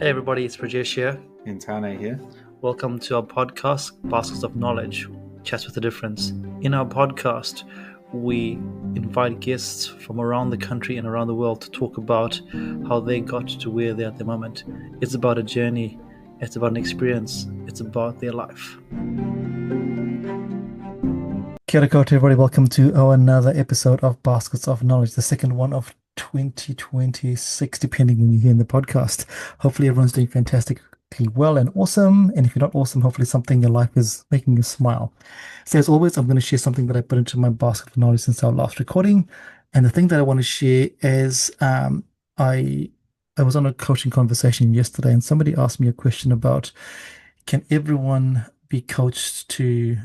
Hey everybody, it's Rajesh here. Intane here. Welcome to our podcast, Baskets of Knowledge, Chats with a Difference. In our podcast, we invite guests from around the country and around the world to talk about how they got to where they're at the moment. It's about a journey, it's about an experience, it's about their life. Kia ora koutou, everybody. Welcome to another episode of Baskets of Knowledge, the second one of 2026, depending when you hear the podcast. Hopefully everyone's doing fantastically well and awesome. And if you're not awesome, hopefully something in your life is making you smile. So as always, I'm going to share something that I put into my basket of knowledge since our last recording. And the thing that I want to share is I was on a coaching conversation yesterday and somebody asked me a question about, can everyone be coached to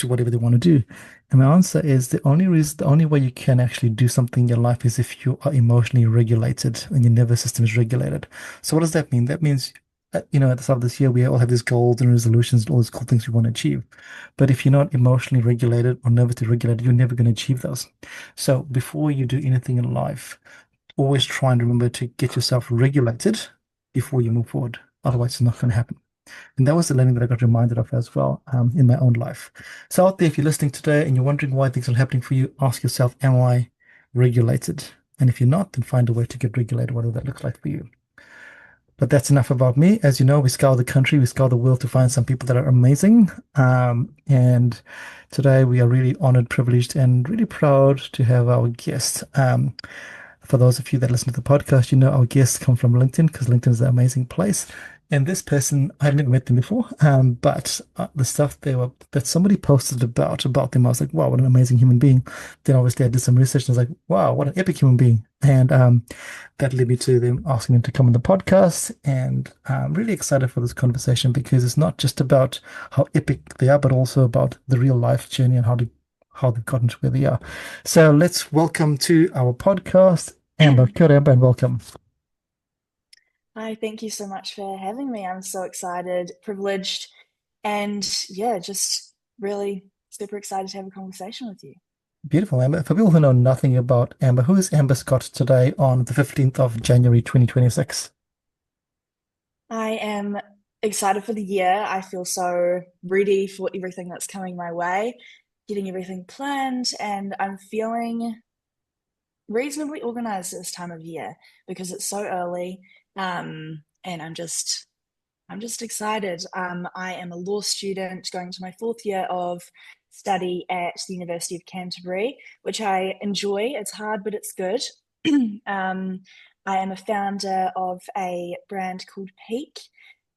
whatever they want to do? And my answer is the only way you can actually do something in your life is if you are emotionally regulated and your nervous system is regulated. So what does that mean? That means at the start of this year, we all have these goals and resolutions and all these cool things we want to achieve. But if you're not emotionally regulated or nervously regulated, you're never going to achieve those. So before you do anything in life, always try and remember to get yourself regulated before you move forward. Otherwise, it's not going to happen. And that was the learning that I got reminded of as well in my own life. So out there, if you're listening today and you're wondering why things are happening for you, ask yourself, am I regulated? And if you're not, then find a way to get regulated, whatever that looks like for you. But that's enough about me. As you know, we scour the country, we scour the world to find some people that are amazing. And today we are really honored, privileged, and really proud to have our guest. For those of you that listen to the podcast, you know our guests come from LinkedIn because LinkedIn is an amazing place. And this person, I've never met them before, but the stuff that somebody posted about them, I was like, wow, what an amazing human being. Then obviously I did some research and I was like, wow, what an epic human being. And that led me to them asking them to come on the podcast. And I'm really excited for this conversation because it's not just about how epic they are, but also about the real life journey and how they've gotten to where they are. So let's welcome to our podcast, Amber. Kia ora, Amber, and welcome. Hi, thank you so much for having me. I'm so excited, privileged, and just really super excited to have a conversation with you. Beautiful, Amber. For people who know nothing about Amber, who is Amber Scott today on the 15th of January 2026? I am excited for the year. I feel so ready for everything that's coming my way, getting everything planned, and I'm feeling reasonably organized this time of year because it's so early. And I'm just excited. I am a law student going to my fourth year of study at the University of Canterbury, which I enjoy. It's hard, but it's good. I am a founder of a brand called PIQ.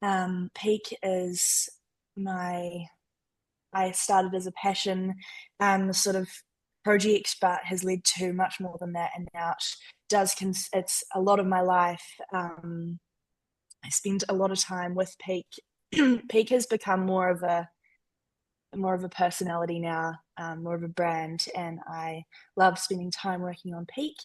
PIQ is I started as a passion sort of project, but has led to much more than that. And now it's a lot of my life. I spend a lot of time with PIQ. PIQ has become more of a personality now, more of a brand, and I love spending time working on PIQ.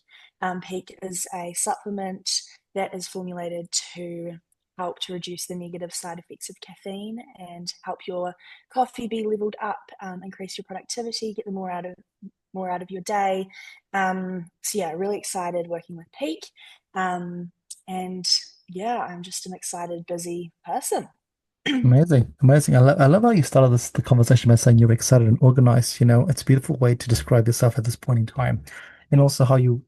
PIQ is a supplement that is formulated to help to reduce the negative side effects of caffeine and help your coffee be leveled up, increase your productivity, get the more out of your day. So yeah, really excited working with PIQ. And yeah, I'm just an excited, busy person. Amazing, amazing. I love how you started the conversation by saying you're excited and organized. It's a beautiful way to describe yourself at this point in time, and also how you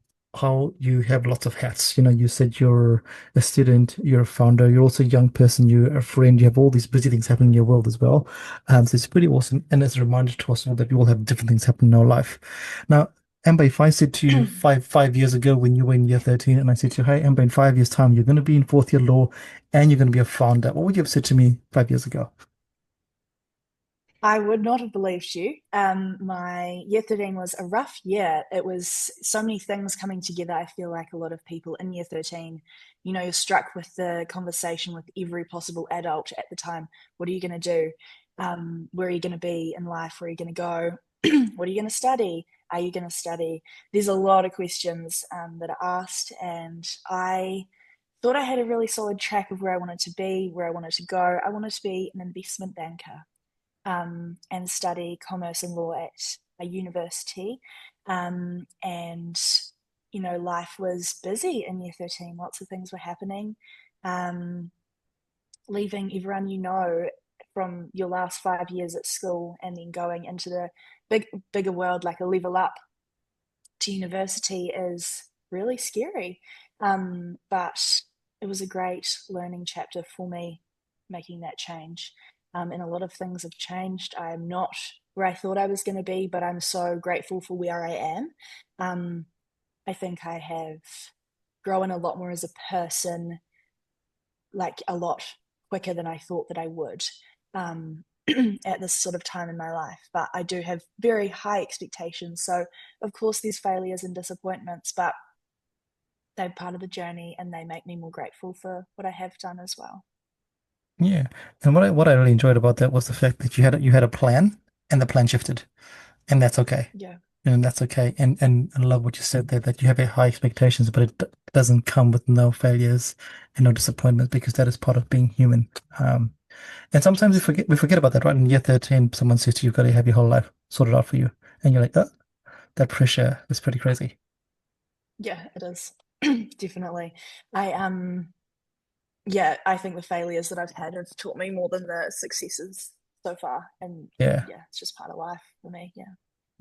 have lots of hats. You said you're a student, you're a founder, you're also a young person, you're a friend. You have all these busy things happening in your world as well. So it's pretty awesome, and it's a reminder to us all that we all have different things happening in our life. Now, Amber, if I said to you five years ago when you were in year 13, and I said to you, hey, Amber, in 5 years' time, you're going to be in fourth year law and you're going to be a founder, what would you have said to me 5 years ago? I would not have believed you. My year 13 was a rough year. It was so many things coming together. I feel like a lot of people in year 13, you're struck with the conversation with every possible adult at the time. What are you going to do? Where are you going to be in life? Where are you going to go? What are you going to study? Are you going to study? There's a lot of questions that are asked, and I thought I had a really solid track of where I wanted to be, where I wanted to go. I wanted to be an investment banker and study commerce and law at a university. And life was busy in year 13. Lots of things were happening. um, leaving everyone you know from your last 5 years at school and then going into the bigger world, like a level up to university, is really scary. But it was a great learning chapter for me, making that change. And a lot of things have changed. I'm not where I thought I was going to be, but I'm so grateful for where I am. Um, I think I have grown a lot more as a person, like a lot quicker than I thought that I would. Um, at this sort of time in my life, but I do have very high expectations. So, of course, there's failures and disappointments, but they're part of the journey and they make me more grateful for what I have done as well. Yeah. And what I really enjoyed about that was the fact that you had a plan and the plan shifted. And that's okay. Yeah. And that's okay. And I love what you said there that you have a high expectations, but it doesn't come with no failures and no disappointments because that is part of being human. Um, and sometimes Yes. we forget about that, right? In year 13, someone says to you, you've got to have your whole life sorted out for you. And you're like, oh, that pressure is pretty crazy. Yeah, it is. Definitely. I yeah, I think the failures that I've had have taught me more than the successes so far. And Yeah. yeah, it's just part of life for me. Yeah.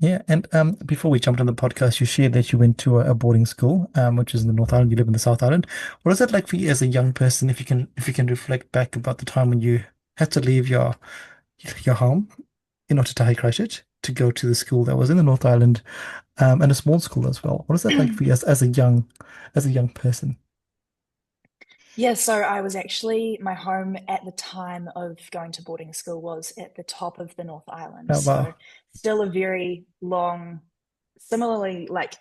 Yeah, and before we jumped on the podcast, you shared that you went to a boarding school, which is in the North Island. You live in the South Island. What is that like for you as a young person? If you can reflect back about the time when you had to leave your home in order to take Christchurch to go to the school that was in the North Island, and a small school as well. What is that like for you as a young person? Yeah, so I was actually, my home at the time of going to boarding school was at the top of the North Island. Oh, So wow. still a very long, similarly like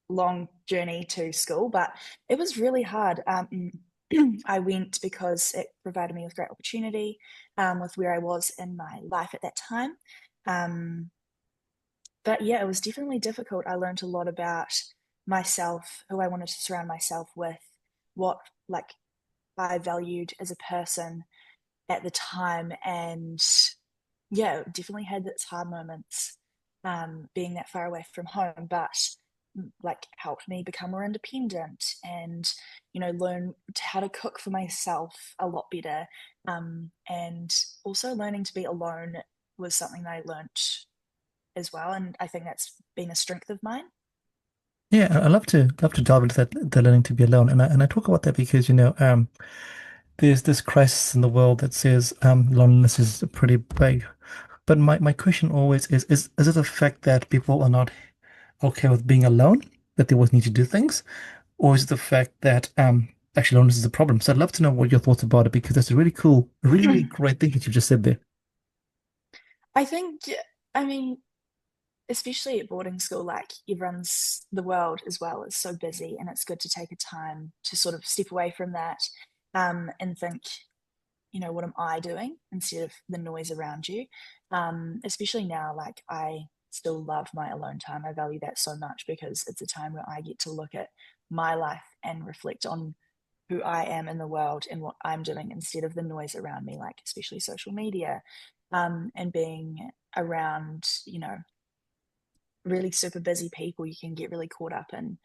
long journey to school, but it was really hard. I went because it provided me with great opportunity, with where I was in my life at that time. Um, but yeah, it was definitely difficult. I learned a lot about myself, who I wanted to surround myself with, what like I valued as a person at the time. And yeah, it definitely had its hard moments, being that far away from home, but like helped me become more independent and, learn how to cook for myself a lot better. And also learning to be alone was something that I learnt as well. And I think that's been a strength of mine. Yeah, I love to delve into that the learning to be alone, and I talk about that because there's this crisis in the world that says loneliness is pretty big. But my question always is it the fact that people are not okay with being alone, that they always need to do things, or is it the fact that actually loneliness is a problem? So I'd love to know what your thoughts about it because that's a really cool, really great thing that you just said there. I think, I mean, especially at boarding school, like everyone's, the world as well is so busy, and it's good to take a time to sort of step away from that, and think, what am I doing instead of the noise around you? Especially now, like I still love my alone time. I value that so much because it's a time where I get to look at my life and reflect on who I am in the world and what I'm doing instead of the noise around me, like especially social media, and being around, really super busy people. You can get really caught up in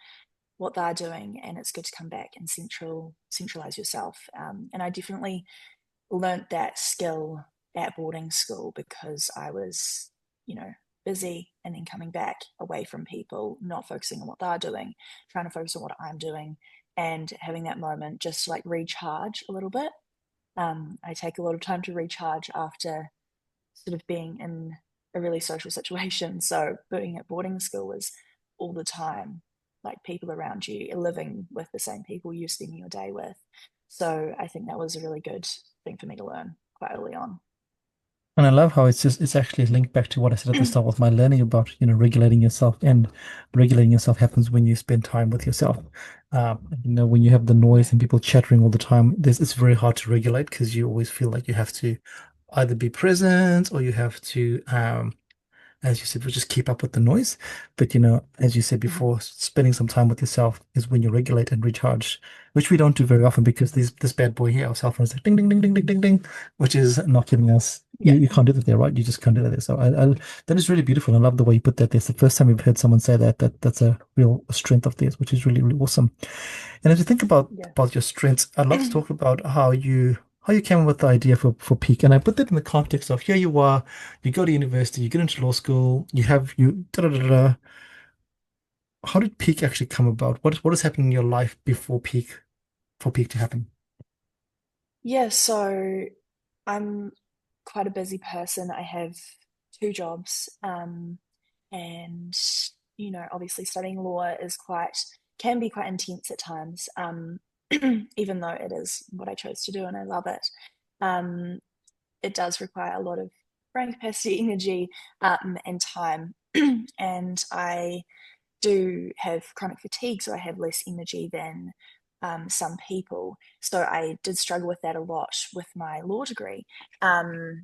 what they're doing, and it's good to come back and centralize yourself. And I definitely learnt that skill at boarding school because I was, you know, busy and then coming back away from people, not focusing on what they're doing, trying to focus on what I'm doing, and having that moment just to like recharge a little bit. I take a lot of time to recharge after sort of being in a really social situation. So being at boarding school was all the time, like people around you, living with the same people you're spending your day with. So I think that was a really good thing for me to learn quite early on. And I love how it's actually linked back to what I said at the start with my learning about, regulating yourself. And regulating yourself happens when you spend time with yourself. When you have the Yeah. noise and people chattering all the time, it's very hard to regulate because you always feel like you have to either be present or you have to as you said, we just keep up with the noise. But as you said Mhm. before, spending some time with yourself is when you regulate and recharge, which we don't do very often because this bad boy here, our cell phone is like ding ding ding ding ding ding ding, which is not giving us. You, Yeah. you can't do that there, right? You just can't do that there. So that is really beautiful. I love the way you put that. That's the first time we've heard someone say that. That's a real strength of theirs, which is really really awesome. And as you think Yeah. about your strengths, I'd love to talk about how you came up with the idea for Peak. And I put that in the context of here you are, you go to university, you get into law school, you have you da da da da. How did Peak actually come about? What is happening in your life before Peak for Peak to happen? Yeah, so I'm quite a busy person. I have two jobs, and obviously studying law is quite can be quite intense at times. Even though it is what I chose to do and I love it, um, it does require a lot of brain capacity, energy, and time. And I do have chronic fatigue, so I have less energy than some people. So I did struggle with that a lot with my law degree. So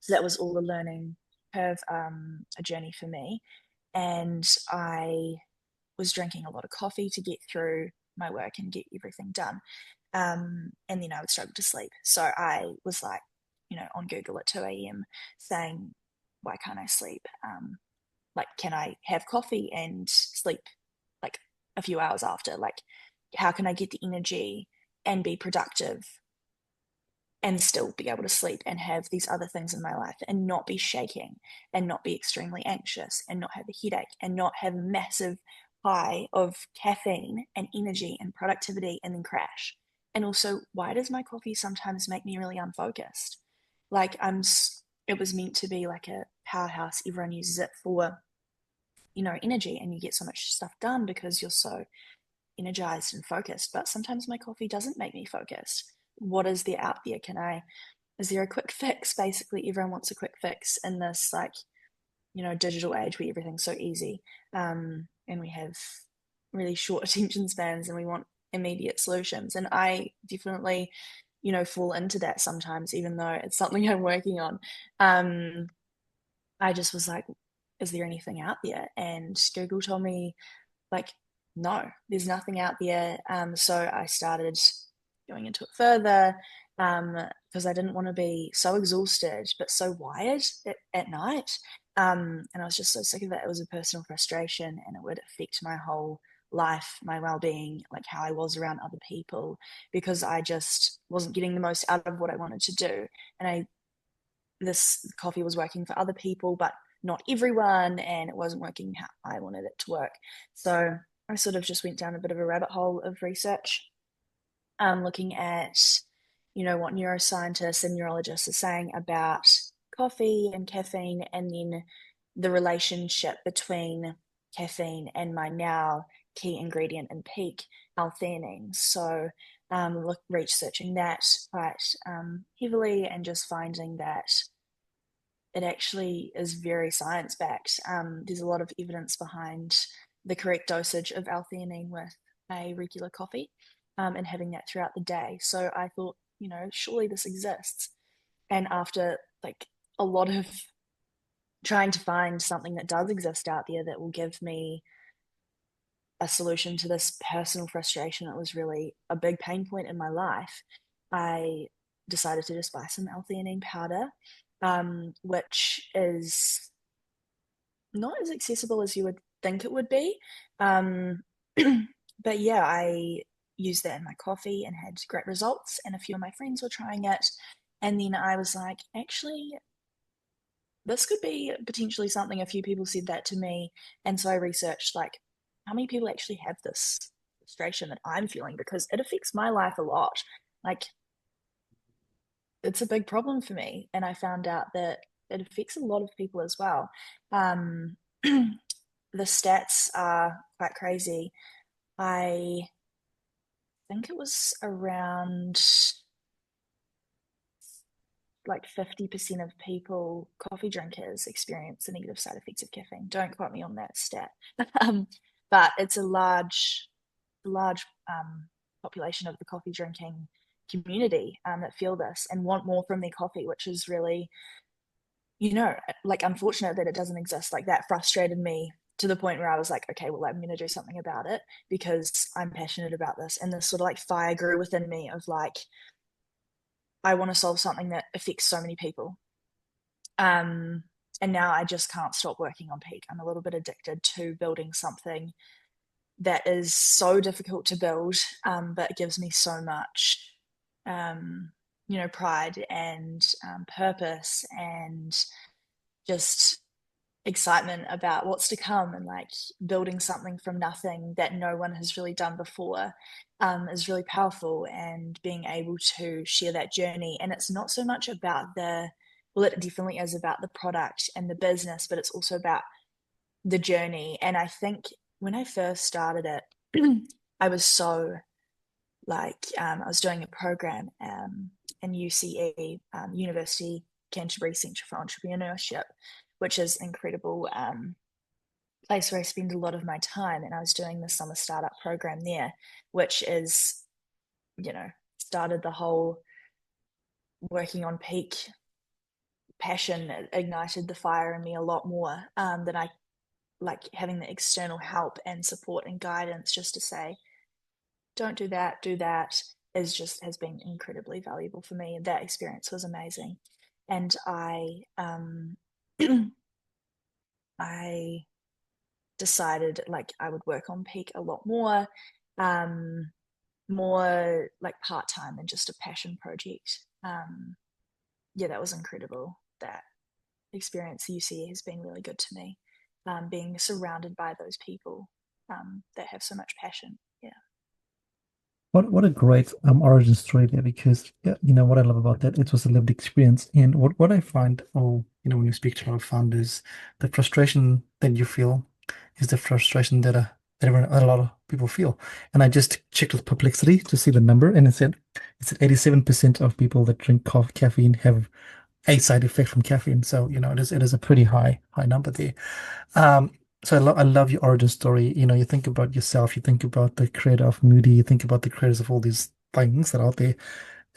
that was all the learning curve, a journey for me. And I was drinking a lot of coffee to get through my work and get everything done. And then I would struggle to sleep. So I was like, on Google at 2 a.m. saying, why can't I sleep? Like, can I have coffee and sleep like a few hours after? Like, how can I get the energy and be productive and still be able to sleep and have these other things in my life and not be shaking and not be extremely anxious and not have a headache and not have a massive high of caffeine and energy and productivity and then crash? And also, why does my coffee sometimes make me really unfocused? Like, it was meant to be like a powerhouse. Everyone uses it for energy, and you get so much stuff done because you're so energized and focused. But sometimes my coffee doesn't make me focused. What is there out there? Is there a quick fix? Basically, everyone wants a quick fix in this, like, digital age where everything's so easy. And we have really short attention spans and we want immediate solutions. And I definitely, fall into that sometimes, even though it's something I'm working on. Um, I just was like, is there anything out there? And Google told me, like, no, there's nothing out there. So I started going into it further, because I didn't want to be so exhausted but so wired at night. And I was just so sick of it. It was a personal frustration and it would affect my whole life, my well-being, like how I was around other people, because I just wasn't getting the most out of what I wanted to do. And this coffee was working for other people, but not everyone, and it wasn't working how I wanted it to work. So I sort of just went down a bit of a rabbit hole of research, looking at, what neuroscientists and neurologists are saying about coffee and caffeine, and then the relationship between caffeine and my now key ingredient in peak, L-theanine. So researching that quite heavily and just finding that it actually is very science backed. There's a lot of evidence behind the correct dosage of L-theanine with a regular coffee, and having that throughout the day. So I thought, surely this exists. And after like a lot of trying to find something that does exist out there that will give me a solution to this personal frustration that was really a big pain point in my life, I decided to just buy some L-theanine powder, which is not as accessible as you would think it would be. Um, but yeah, I used that in my coffee and had great results, and a few of my friends were trying it. And then I was like, actually, this could be potentially something. A few people said that to me. And so I researched, like, how many people actually have this frustration that I'm feeling, because it affects my life a lot. Like, it's a big problem for me. And I found out that it affects a lot of people as well. Um, the stats are quite crazy. I think it was around like 50% of people, coffee drinkers, experience the negative side effects of caffeine. Don't quote me on that stat. um, but it's a large population of the coffee drinking community, that feel this and want more from their coffee, which is really, like, unfortunate that it doesn't exist. Like, that frustrated me to the point where I was like, okay, well, I'm going to do something about it because I'm passionate about this. And this sort of like fire grew within me of like, I want to solve something that affects so many people. Um, and now I just can't stop working on peak. I'm a little bit addicted to building something that is so difficult to build, but gives me so much, um, pride and purpose and just excitement about what's to come, and like building something from nothing that no one has really done before is really powerful, and being able to share that journey. And it's not so much about well, it definitely is about the product and the business, but it's also about the journey. And I think when I first started it, I was so like, I was doing a program in UCE, University Canterbury Centre for Entrepreneurship, which is an incredible place where I spend a lot of my time. And I was doing the summer startup program there, which is, started the whole working on peak passion. It ignited the fire in me a lot more than I like having the external help and support and guidance just to say, don't do that, do that, is just has been incredibly valuable for me. And that experience was amazing. And I decided like I would work on Peak a lot more, um, more like part time and just a passion project. Yeah, that was incredible. That experience at UCE has been really good to me. Being surrounded by those people that have so much passion. Yeah. What a great origin story there, because yeah, what I love about that, it was a lived experience. And what I find, oh, when you speak to our founders, the frustration that you feel is the frustration that a lot of people feel. And I just checked with Perplexity to see the number, and it said 87% of people that drink caffeine have a side effect from caffeine. So it is a pretty high number there. Um, so I love your origin story. You think about yourself, you think about the creator of Moody, you think about the creators of all these things that are out there.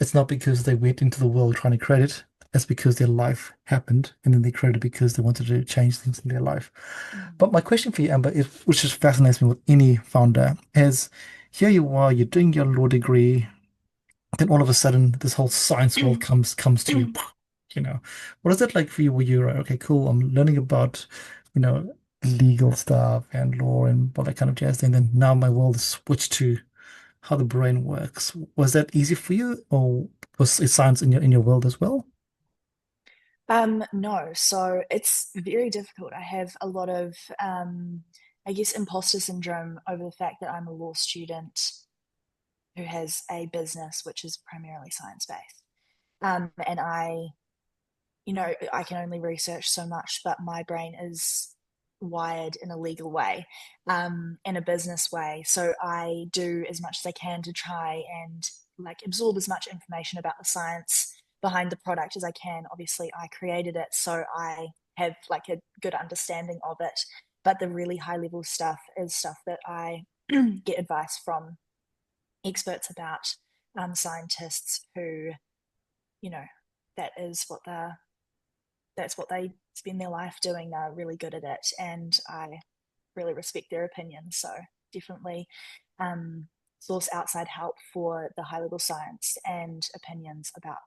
It's not because they went into the world trying to create it. It's because their life happened, and then they created it because they wanted to change things in their life. Mm. But my question for you, Amber, which just fascinates me with any founder, is here you are, you're doing your law degree, then all of a sudden this whole science world comes to you. What is it like for you where you're like, okay, cool, I'm learning about, you know, legal stuff and law and all that kind of jazz thing. Then now my world is switched to how the brain works. Was that easy for you, or was it science in your world as well? No, so it's very difficult. I have a lot of, I guess, imposter syndrome over the fact that I'm a law student who has a business which is primarily science based. And I can only research so much, but my brain is wired in a legal way, in a business way. So I do as much as I can to try and like absorb as much information about the science behind the product as I can. Obviously, I created it, so I have like a good understanding of it. But the really high level stuff is stuff that I get advice from experts about, scientists who, you know, that is what that's what they spend their life doing. They're really good at it, and I really respect their opinion. So definitely um, source outside help for the high level science and opinions about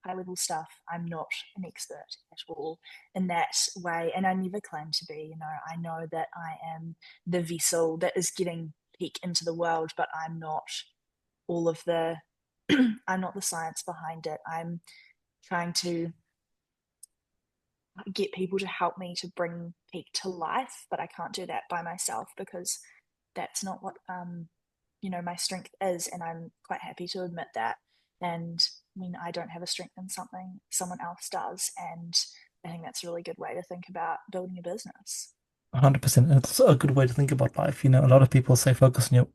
high level stuff. I'm not an expert at all in that way, and I never claim to be. I know that I am the vessel that is getting peak into the world, but I'm not all of the I'm not the science behind it. I'm trying to get people to help me to bring peak to life, but I can't do that by myself because that's not what my strength is, and I'm quite happy to admit that. And I mean, I don't have a strength in something, someone else does, and I think that's a really good way to think about building a business. 100%. And it's a good way to think about life. A lot of people say focus on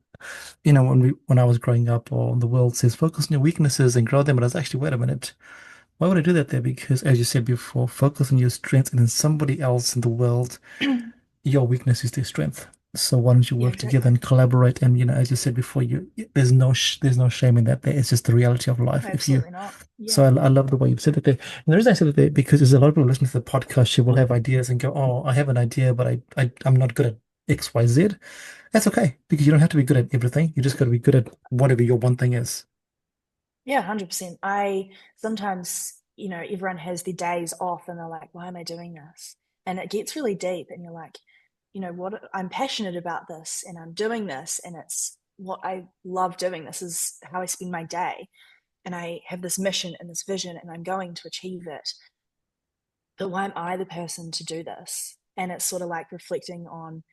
when I was growing up, or the world says focus on your weaknesses and grow them, but I was actually, wait a minute. Why would I do that there? Because as you said before, focus on your strengths, and then somebody else in the world, your weakness is their strength. So why don't you Yeah, work together exactly. and collaborate? And as you said before, there's no shame in that. There, it's just the reality of life. If you Absolutely not. So Yeah. I love the way you said it there. And the reason I said it there, because there's a lot of people listening to the podcast, she will have ideas and go, "Oh, I have an idea, but I'm not good at X, Y, Z." That's okay, because you don't have to be good at everything. You just got to be good at whatever your one thing is. Yeah, 100%. I sometimes, everyone has their days off and they're like, why am I doing this? And it gets really deep and you're like, what I'm passionate about this and I'm doing this and it's what I love doing. This is how I spend my day. And I have this mission and this vision and I'm going to achieve it. But why am I the person to do this? And it's sort of like reflecting on,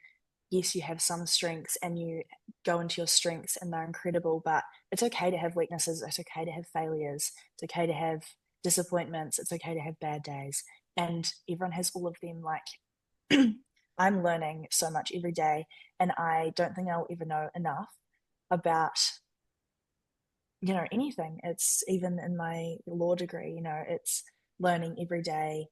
yes, you have some strengths and you go into your strengths and they're incredible, but it's okay to have weaknesses. It's okay to have failures. It's okay to have disappointments. It's okay to have bad days. And everyone has all of them. Like, I'm learning so much every day, and I don't think I'll ever know enough about, anything. It's even in my law degree, it's learning every day.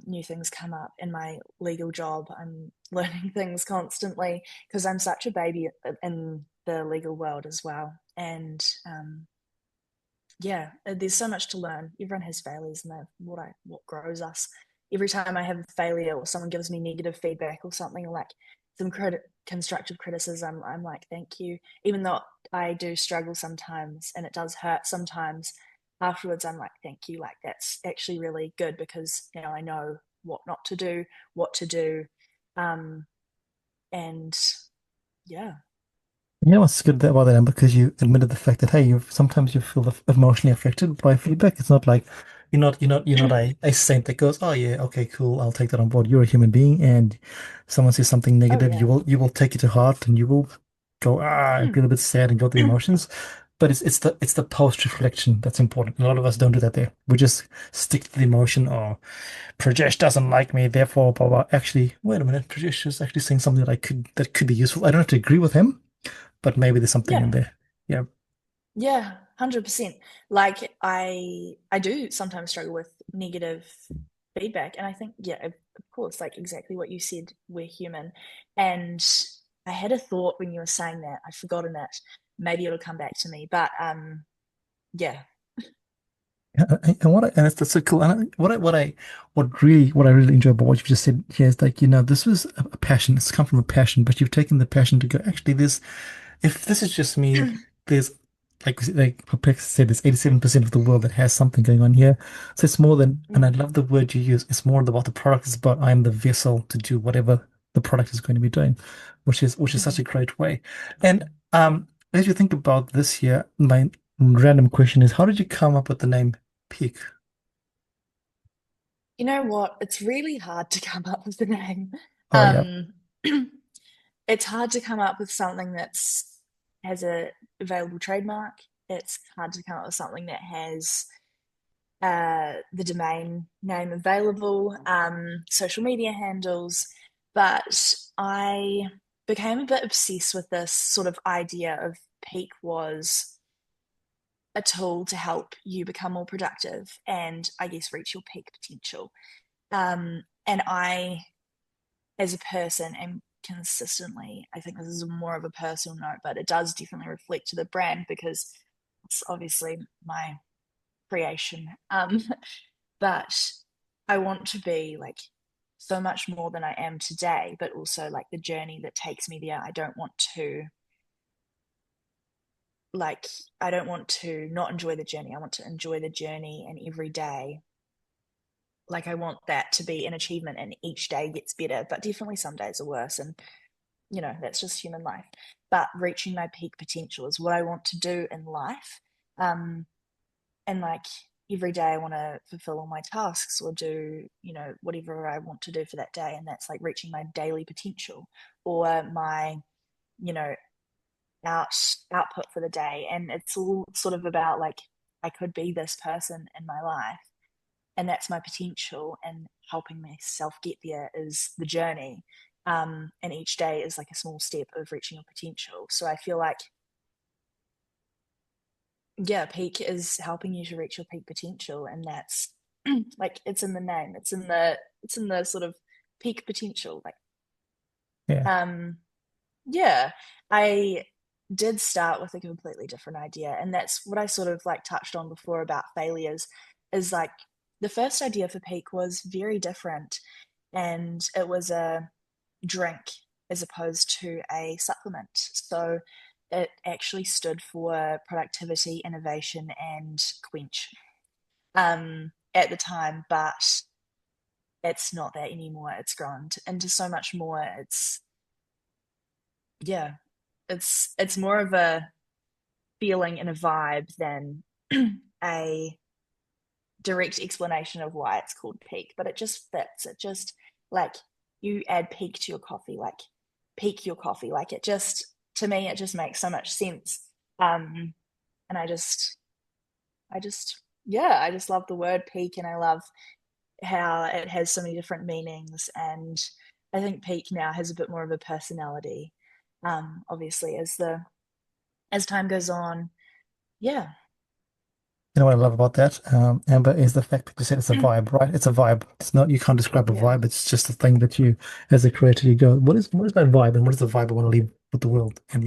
New things come up in my legal job. I'm learning things constantly because I'm such a baby in the legal world as well. And yeah, there's so much to learn. Everyone has failures, and that's what grows us. Every time I have a failure or someone gives me negative feedback or something, or like some constructive criticism, I'm like, thank you. Even though I do struggle sometimes and it does hurt sometimes, afterwards I'm like, thank you. Like that's actually really good because I know what not to do, what to do, um, and yeah. You know what's good about that, Amber, because you admitted the fact that hey, you sometimes you feel emotionally affected by feedback. It's not like you're not a saint that goes, oh yeah, okay, cool, I'll take that on board. You're a human being, and someone says something Oh negative, you yeah. will take it to heart, and you will go feel a bit sad and go through the emotions. But it's the post reflection that's important. A lot of us don't do that there. We just stick to the emotion. Or Prajesh doesn't like me, therefore, blah blah. Actually, wait a minute, Prajesh is actually saying something that could be useful. I don't have to agree with him, but maybe there's something in Yeah. there. Yeah. Yeah, 100%. Like I do sometimes struggle with negative feedback, and I think, yeah, of course, like exactly what you said, we're human. And I had a thought when you were saying that. I've forgotten it. Maybe it'll come back to me. But yeah. And it's that's so cool. And what I really enjoy about what you've just said here is like, this was a passion. It's come from a passion, but you've taken the passion to go, actually, if this is just me, there's like Perplexity said, there's 87% of the world that has something going on here. So it's more than, and I Mm, love the word you use. It's more about the product. It's about I'm the vessel to do whatever the product is going to be doing, which is such a mhm. great way. And as you think about this here, my random question is, how did you come up with the name Peak? You know what? It's really hard to come up with a name. Oh yeah, Um, it's hard to come up with something that's has a available trademark. It's hard to come up with something that has the domain name available, social media handles, but I became a bit obsessed with this sort of idea of peak was a tool to help you become more productive and I guess reach your peak potential. And I, as a person, am consistently, I think this is more of a personal note, but it does definitely reflect to the brand because it's obviously my creation. But I want to be like so much more than I am today, but also like the journey that takes me there. Like, I don't want to not enjoy the journey. I want to enjoy the journey and every day. Like, I want that to be an achievement and each day gets better, but definitely some days are worse. And, that's just human life. But reaching my peak potential is what I want to do in life. Um, and like every day I want to fulfill all my tasks or do whatever I want to do for that day, and that's like reaching my daily potential or my you know out output for the day. And it's all sort of about like I could be this person in my life, and that's my potential, and helping myself get there is the journey. And each day is like a small step of reaching your potential. So I feel like, yeah, peak is helping you to reach your peak potential, and that's like it's in the name. It's in the sort of peak potential. Like, yeah. yeah, I did start with a completely different idea, and that's what I sort of like touched on before about failures. Is like the first idea for peak was very different, and it was a drink as opposed to a supplement. So it actually stood for productivity, innovation, and quench at the time. But it's not that anymore. It's grown into so much more. Yeah, it's more of a feeling and a vibe than a direct explanation of why it's called peak, but it just fits. It just like you add peak to your coffee, like peak your coffee. Like it just to me, it just makes so much sense. Um, and yeah, I just love the word peak, and I love how it has so many different meanings. And I think peak now has a bit more of a personality. Obviously, as time goes on, yeah, You know what I love about that, Amber, is the fact that you said it's a vibe, right? It's a vibe. It's not, you can't describe a yeah, vibe. It's just a thing that you, as a creator, you go, what is my vibe, and what is the vibe I want to leave with the world? And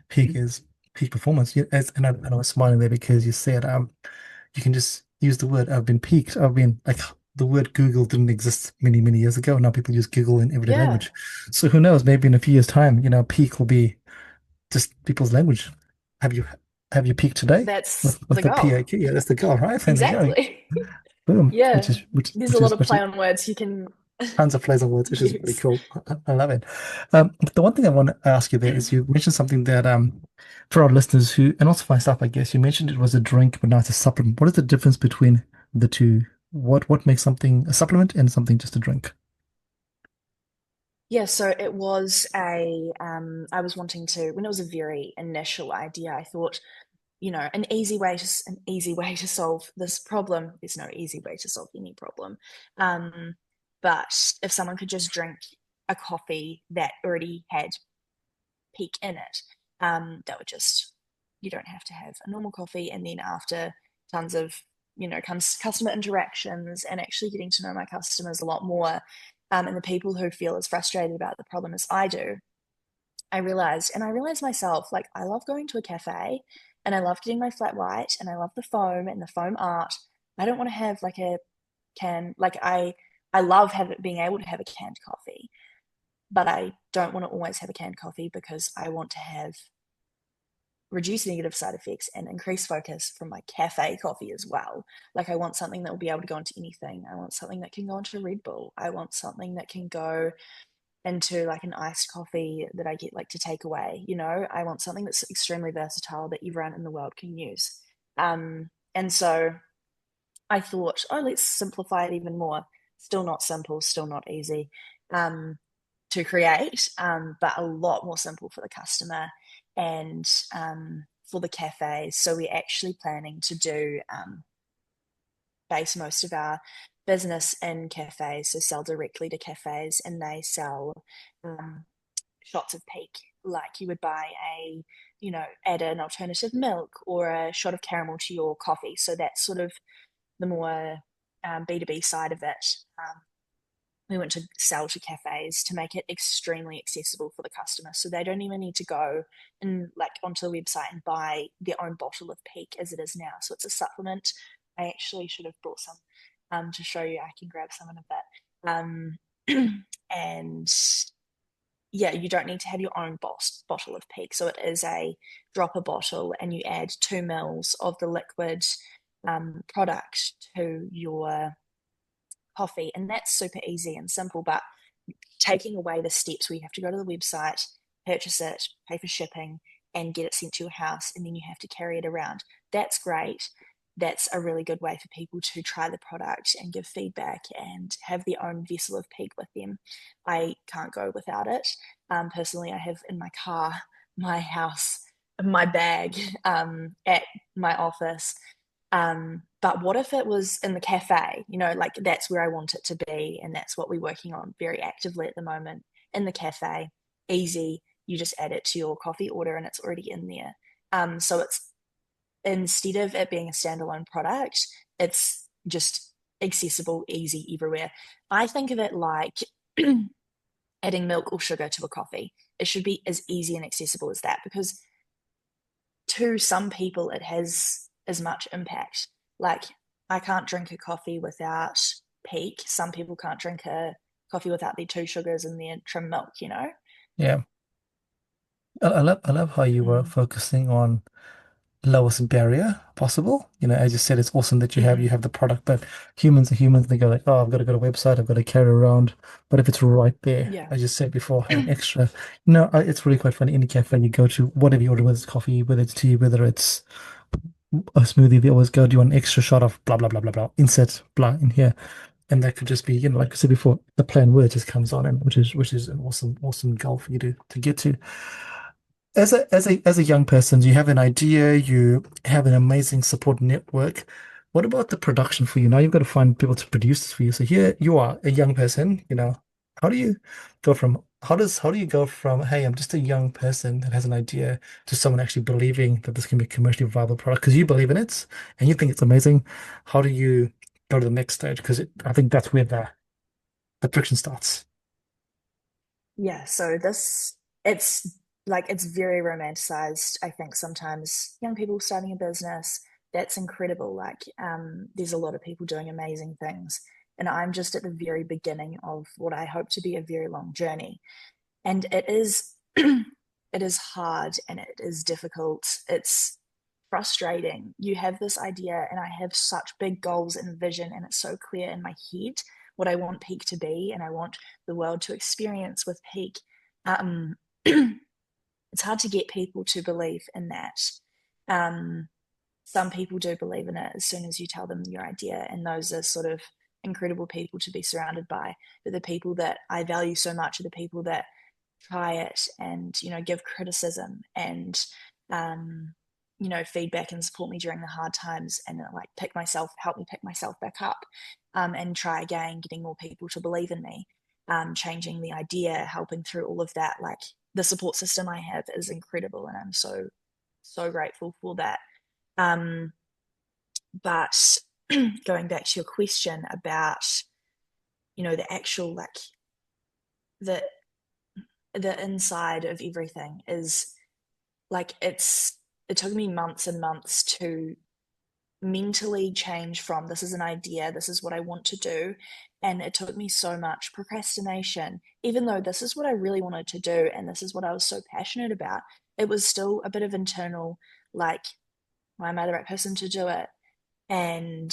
peak is peak performance. And I was smiling there because you said, you can just use the word, I've been peaked. I've been like, the word Google didn't exist many, many years ago. Now people use Google in everyday yeah. language. So who knows? Maybe in a few years' time, peak will be just people's language. Have you have you peaked today That's with the the goal. PIQ? Yeah, that's the goal, right? And there you go. Exactly. Boom. Which Yeah. is which There's a which lot is of which is play on words you can tons of plays on words, which is really use. cool. I love it. But the one thing I want to ask you there is you mentioned something that for our listeners who, and also for myself, I guess you mentioned it was a drink, but now it's a supplement. What is the difference between the two? What makes something a supplement and something just a drink? Yeah, so it was I was wanting to, when it was a very initial idea, I thought, an easy way to solve this problem. There's no easy way to solve any problem. Um, but if someone could just drink a coffee that already had peak in it, that would just, you don't have to have a normal coffee. And then after tons of, comes customer interactions and actually getting to know my customers a lot more, and the people who feel as frustrated about the problem as I do, I realized myself, like, I love going to a cafe and I love getting my flat white and I love the foam and the foam art. I don't want to have like a like I love being able to have a canned coffee, but I don't want to always have a canned coffee because I want to have reduce negative side effects and increase focus from my cafe coffee as well. Like I want something that will be able to go into anything. I want something that can go into Red Bull. I want something that can go into like an iced coffee that I get like to take away. I want something that's extremely versatile that everyone in the world can use. And so I thought, oh, let's simplify it even more. Still not simple, still not easy um, to create, but a lot more simple for the customer and for the cafes. So we're actually planning to base most of our business in cafes, so sell directly to cafes, and they sell um, shots of peak, like you would buy add an alternative milk or a shot of caramel to your coffee. So that's sort of the more B2B side of it. We want to sell to cafes to make it extremely accessible for the customer. So they don't even need to go and like onto the website and buy their own bottle of peak as it is now. So it's a supplement. I actually should have brought some to show you. I can grab some of that. And yeah, you don't need to have your own bottle of peak. So it is a dropper bottle, and you add 2 mils of the liquid product to your coffee. And that's super easy and simple. But taking away the steps where you have to go to the website, purchase it, pay for shipping, and get it sent to your house, and then you have to carry it around. That's great. That's a really good way for people to try the product and give feedback and have their own vessel of peak with them. I can't go without it. Personally, I have in my car, my house, my bag at my office. But what if it was in the cafe? Like that's where I want it to be, and that's what we're working on very actively at the moment. In the cafe, easy. You just add it to your coffee order, and it's already in there. So it's instead of it being a standalone product, it's just accessible, easy everywhere. I think of it like adding milk or sugar to a coffee. It should be as easy and accessible as that because to some people it has as much impact. Like I can't drink a coffee without peak. Some people can't drink a coffee without their 2 sugars and their trim milk. Yeah. I love how you were Mm. focusing on lowest barrier possible. As you said, it's awesome that you Mhm. have the product, but humans are humans. They go like, oh, I've got to go to a website, I've got to carry around. But if it's right there, Yeah. as you said before, have an extra. It's really quite funny. Any cafe you go to, whatever you order, whether it's coffee, whether it's tea, whether it's a smoothie, they always go, do you want an extra shot of blah blah blah blah blah, insert blah in here. And that could just be, like I said before, the plain word just comes on, and which is an awesome goal for you to get to. As a young person, you have an idea, you have an amazing support network. What about the production for you? Now you've got to find people to produce this for you. So here you are, a young person, how do you how do you go from, hey, I'm just a young person that has an idea, to someone actually believing that this can be a commercially viable product because you believe in it and you think it's amazing. How do you go to the next stage? Because I think that's where the friction starts. Yeah, so it's it's very romanticized. I think sometimes young people starting a business, that's incredible. There's a lot of people doing amazing things. And I'm just at the very beginning of what I hope to be a very long journey. And it is it is hard and it is difficult. It's frustrating. You have this idea, and I have such big goals and vision, and it's so clear in my head what I want Peak to be, and I want the world to experience with Peak. Um, it's hard to get people to believe in that. Um, some people do believe in it as soon as you tell them your idea, and those are sort of incredible people to be surrounded by. But the people that I value so much are the people that try it and give criticism and um, feedback and support me during the hard times, and like help me pick myself back up, and try again, getting more people to believe in me, changing the idea, helping through all of that. Like, the support system I have is incredible, and I'm so grateful for that. um, but going back to your question about the actual, like, the the inside of everything is, like, it took me months and months to mentally change from, this is an idea, this is what I want to do, and it took me so much procrastination. Even though this is what I really wanted to do and this is what I was so passionate about, it was still a bit of internal, like, why am I the right person to do it? And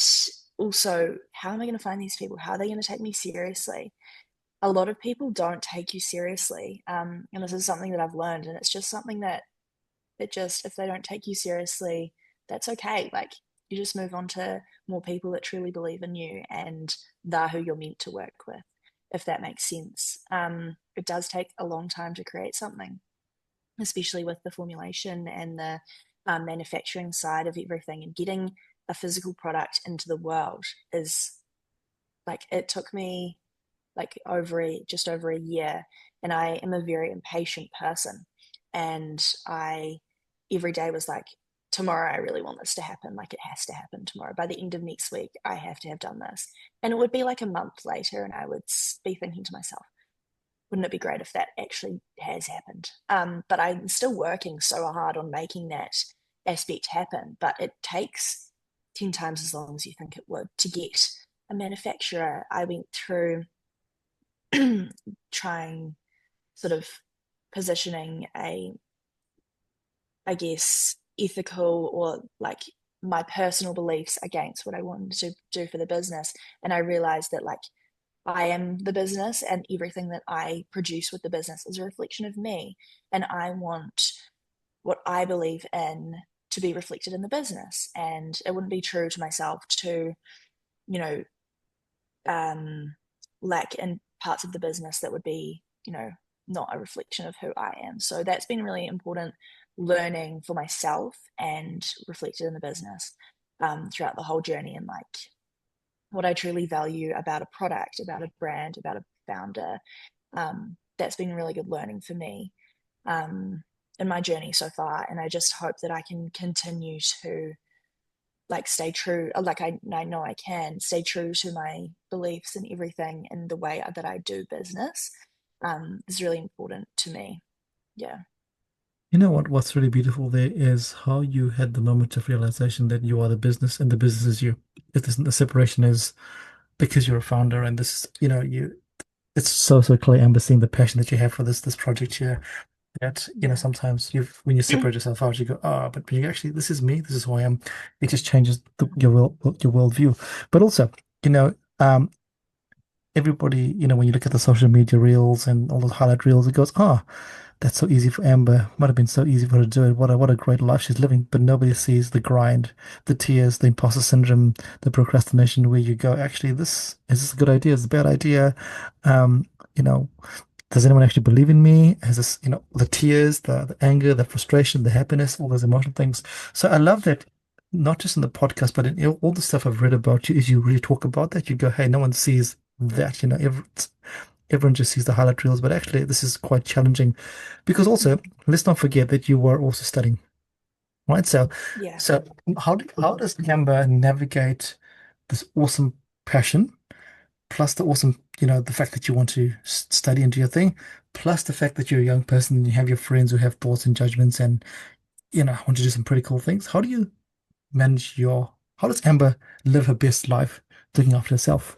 also, how am I going to find these people? How are they going to take me seriously? A lot of people don't take you seriously. And this is something that I've learned, and it's just something that, if they don't take you seriously, that's okay. Like, you just move on to more people that truly believe in you, and they're who you're meant to work with, if that makes sense. It does take a long time to create something, especially with the formulation and the manufacturing side of everything, and getting a physical product into the world is, like, it took me like just over a year, and I am a very impatient person, and I every day was like, tomorrow I really want this to happen, like, it has to happen tomorrow, by the end of next week I have to have done this. And it would be like a month later, and I would be thinking to myself, wouldn't it be great if that actually has happened? But I'm still working so hard on making that aspect happen, but it takes 10 times as long as you think it would to get a manufacturer. I went through trying, sort of, positioning a, I guess, ethical, or like, my personal beliefs against what I wanted to do for the business. And I realized that, like, I am the business, and everything that I produce with the business is a reflection of me. And I want what I believe in to be reflected in the business. And it wouldn't be true to myself to, you know, um, lack in parts of the business that would be, not a reflection of who I am. So that's been really important learning for myself and reflected in the business, throughout the whole journey, and like, what I truly value about a product, about a brand, about a founder. That's been really good learning for me, um, in my journey so far. And I just hope that I can continue to, like, stay true, like, I know I can stay true to my beliefs and everything, and the way that I do business, is really important to me. Yeah. You know what? What's really beautiful there is how you had the moment of realization that you are the business and the business is you. It isn't the separation is because you're a founder and this, it's so clear, Amber, seeing the passion that you have for this project here. that, Yeah. sometimes when you separate yourself out, you go, but when you actually, this is me, this is who I am. It just changes your worldview. But also, you know, um, everybody, when you look at the social media reels and all those highlight reels, it goes, that's so easy for Amber. Might have been so easy for her to do it. What a great life she's living. But nobody sees the grind, the tears, the imposter syndrome, the procrastination where you go, actually, this a good idea? Is this a bad idea? Um, you know, does anyone actually believe in me? Has this, the tears, the anger, the frustration, the happiness, all those emotional things. So I love that, not just in the podcast, but in all the stuff I've read about you, is you really talk about that. You go, hey, no one sees that, everyone just sees the highlight reels, but actually this is quite challenging because also let's not forget that you were also studying, right? So, Yeah. so how does Amber navigate this awesome passion, plus the awesome, the fact that you want to study and do your thing, plus the fact that you're a young person and you have your friends who have thoughts and judgments and, want to do some pretty cool things. Manage your, how does Amber live her best life looking after herself?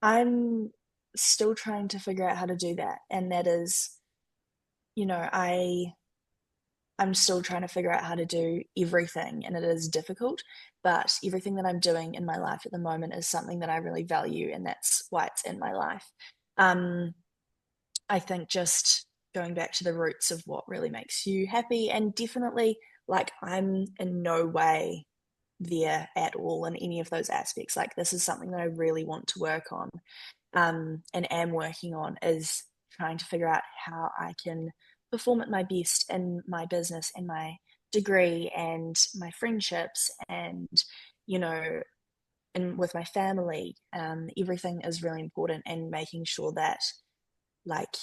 I'm still trying to figure out how to do that. And that is, you know, I'm still trying to figure out how to do everything, and it is difficult, but everything that I'm doing in my life at the moment is something that I really value, and that's why it's in my life. Um, I think just going back to the roots of what really makes you happy, and definitely, like, I'm in no way there at all in any of those aspects. Like, this is something that I really want to work on, and am working on, is trying to figure out how I can perform at my best in my business and my degree and my friendships and, you know, and with my family. Everything is really important, and making sure that, like,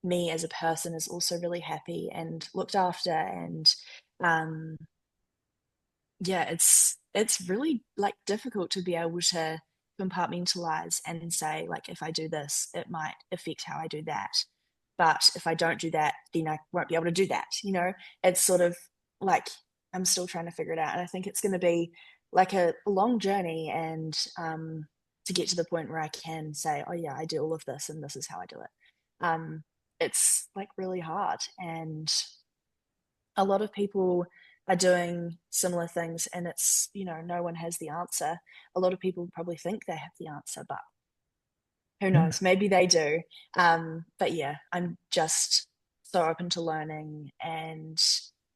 me as a person is also really happy and looked after. And um, yeah, it's really, like, difficult to be able to compartmentalize and say, like, if I do this, it might affect how I do that, but if I don't do that, then I won't be able to do that. It's sort of like, I'm still trying to figure it out, and I think it's going to be like a long journey, and to get to the point where I can say, oh yeah, I do all of this and this is how I do it. It's, like, really hard, and a lot of people are doing similar things, and it's, no one has the answer. A lot of people probably think they have the answer, but who Yeah. knows, maybe they do. But yeah, I'm just so open to learning, and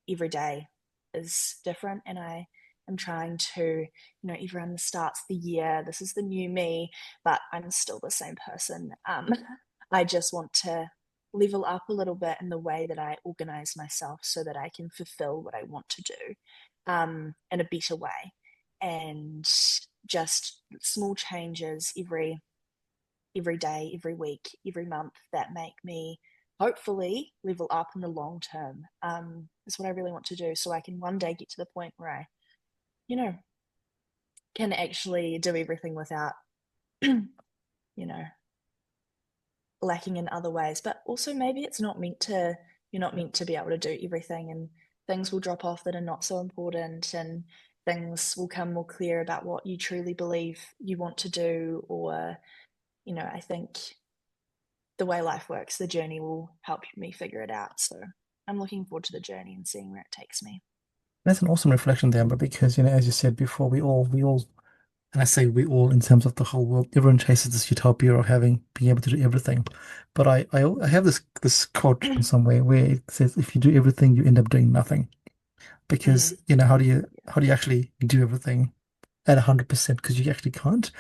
every day is different, and I am trying to, everyone starts the year, this is the new me, but I'm still the same person. I just want to level up a little bit in the way that I organize myself so that I can fulfill what I want to do, in a better way. And just small changes every day, every week, every month, that make me hopefully level up in the long term, is what I really want to do. So I can one day get to the point where I, you know, can actually do everything without, you know, lacking in other ways. But also, maybe it's not meant to, you're not meant to be able to do everything, and things will drop off that are not so important, and things will come more clear about what you truly believe you want to do. Or, I think the way life works, the journey will help me figure it out. So I'm looking forward to the journey and seeing where it takes me. That's an awesome reflection there, but because, as you said before, we all, and I say we all in terms of the whole world, everyone chases this utopia of being able to do everything. But I have this quote from somewhere where it says, if you do everything, you end up doing nothing. Because, Mm, how do you actually do everything at 100%? Because you actually can't,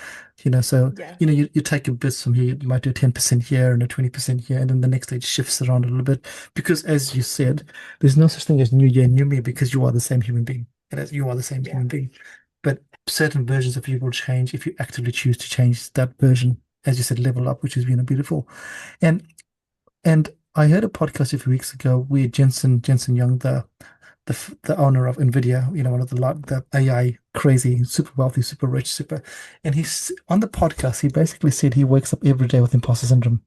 so, yeah, you take a bit from here, you might do 10% here and a 20% here, and then the next day it shifts around a little bit. Because as you said, there's no such thing as new year, new me, because you are the same human being. And as you are the same yeah, human being. But certain versions of you will change if you actively choose to change that version. As you said, level up, which is, beautiful. And and I heard a podcast a few weeks ago where Jensen Young, the owner of Nvidia, one of the AI crazy, super wealthy, super rich, and he's on the podcast. He basically said he wakes up every day with imposter syndrome.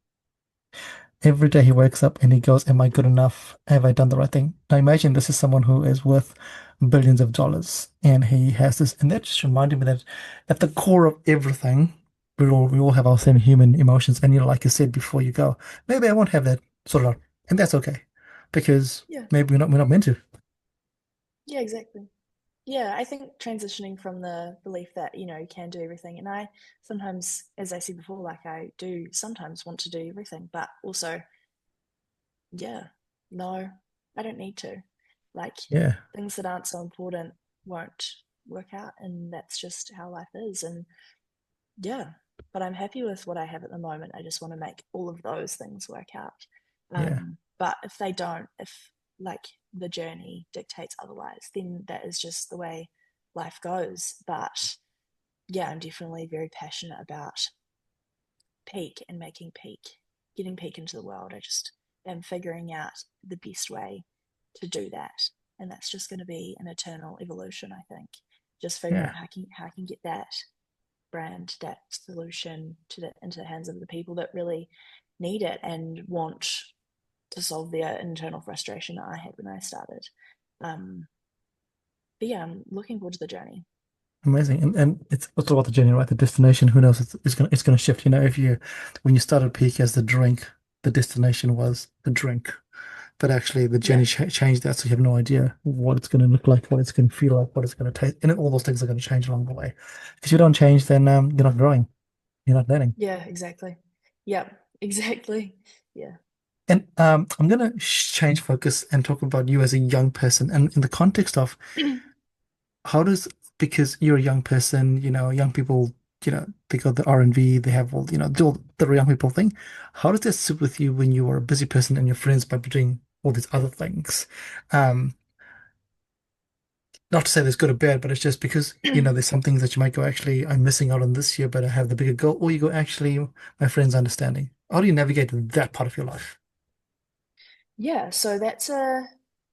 Every day he wakes up and he goes, "Am I good enough? Have I done the right thing?" Now imagine this is someone who is worth billions of dollars, and he has this, and that just reminded me that at the core of everything, we all have our same human emotions. And like you said before, you go, maybe I won't have that sort of And that's okay because Yeah, maybe we're not meant to. yeah, exactly. Yeah, I think transitioning from the belief that, you can do everything. And I sometimes, as I said before, like I do sometimes want to do everything, but also, yeah, no, I don't need to. Like Yeah, things that aren't so important won't work out. And that's just how life is. And yeah, but I'm happy with what I have at the moment. I just want to make all of those things work out. yeah, But if they don't, if like the journey dictates otherwise, then that is just the way life goes. But yeah, I'm definitely very passionate about peak and making peak, getting peak into the world. I just am figuring out the best way to do that. And that's just going to be an eternal evolution, I think. Just figuring yeah, out how I can get that brand, that solution into the hands of the people that really need it and want to solve their internal frustration that I had when I started. Um, but yeah, I'm looking forward to the journey. amazing. And it's all about the journey, right? The destination, who knows? It's gonna shift. If you when you started Peak as the drink, the destination was the drink. But actually, the Yeah, journey changed that, so you have no idea what it's going to look like, what it's going to feel like, what it's going to taste, and all those things are going to change along the way. If you don't change, then you're not growing, you're not learning. yeah, exactly. Yep, exactly. Yeah. And I'm going to change focus and talk about you as a young person, and in the context of how does because you're a young person, young people, they got the R&B, they have all, do all the young people thing. How does that sit with you when you are a busy person and your friends might be doing all these other things? Um, Not to say there's good or bad, but it's just because, there's some things that you might go, actually, I'm missing out on this year, but I have the bigger goal. Or you go, actually, my friend's understanding. How do you navigate that part of your life? Yeah, so that's a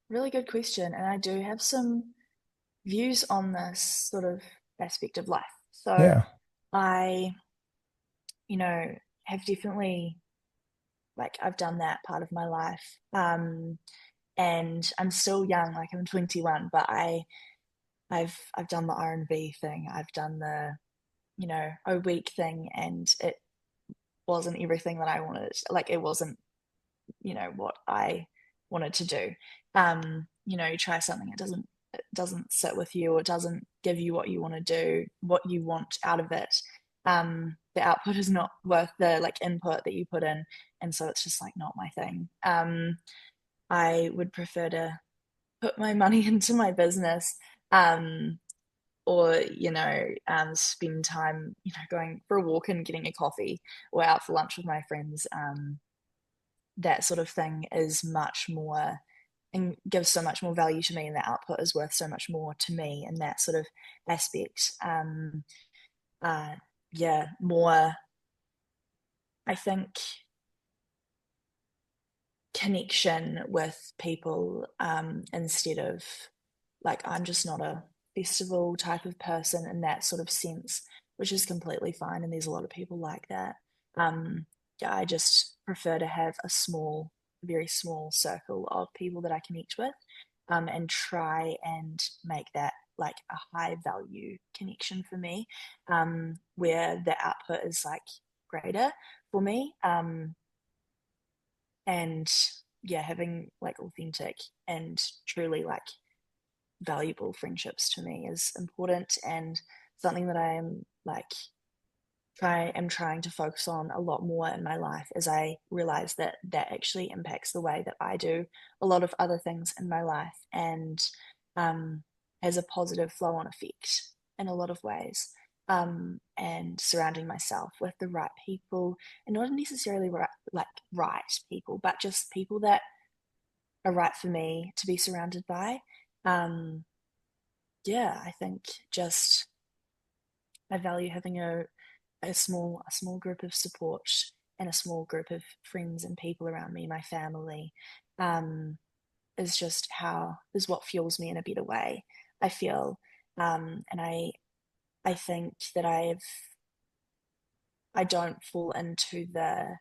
really good question. And I do have some views on this sort of aspect of life. So Yeah. I, you know, have definitely like I've done that part of my life. And I'm still young, like I'm 21, but I've done the R&B thing. I've done the, a week thing and it wasn't everything that I wanted. Like it wasn't, what I wanted to do. You try something, it doesn't sit with you, or it doesn't give you what you want to do, what you want out of it. The output is not worth the like input that you put in, and so it's just like not my thing. I would prefer to put my money into my business, um, or spend time, going for a walk and getting a coffee, or out for lunch with my friends. That sort of thing is much more and gives so much more value to me, and the output is worth so much more to me in that sort of aspect. Uh, yeah, more, I think, connection with people, instead of like I'm just not a festival type of person in that sort of sense, which is completely fine. And there's a lot of people like that. Um, yeah, I just prefer to have a small, very small circle of people that I connect with, and try and make that like a high value connection for me, where the output is like greater for me. And yeah, having like authentic and truly like valuable friendships to me is important, and something that I am like trying to focus on a lot more in my life, as I realize that that actually impacts the way that I do a lot of other things in my life, and um, has a positive flow on effect in a lot of ways. And surrounding myself with the right people, and not necessarily right people, but just people that are right for me to be surrounded by. Um, yeah, I think just I value having a small group of support and a small group of friends and people around me, my family, um, is what fuels me in a better way, I feel. And I think that I don't fall into the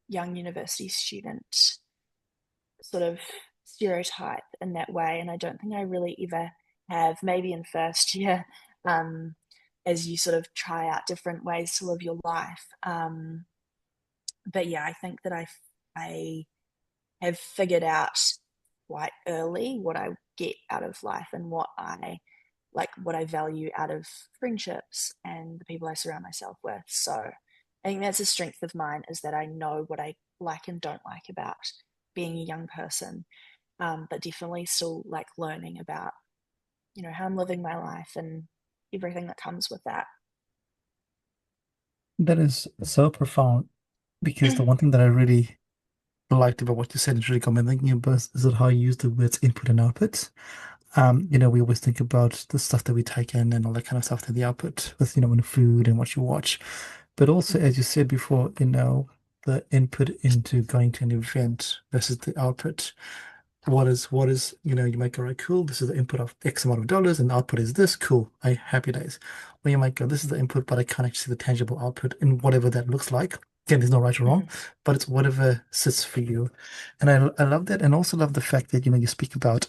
young university student sort of stereotype in that way. And I don't think I really ever have, maybe in first year, um, as you sort of try out different ways to live your life. But yeah, I think that I I have figured out quite early what I get out of life and what I value out of friendships and the people I surround myself with. So I think that's a strength of mine, is that I know what I like and don't like about being a young person, but definitely still like learning about, how I'm living my life and everything that comes with that. That is so profound because the one thing that I really liked about what you said, and really got me thinking about, is that how you use the words input and output. We always think about the stuff that we take in and all that kind of stuff, to the output with, in food and what you watch. But also, as you said before, the input into going to an event versus the output. What is, you might go, right, cool, this is the input of X amount of dollars and the output is this, cool, I happy days. Or you might go, this is the input, but I can't actually see the tangible output in whatever that looks like. Again, there's no right or wrong, Mhm. but it's whatever sits for you. And I love that, and also love the fact that, you speak about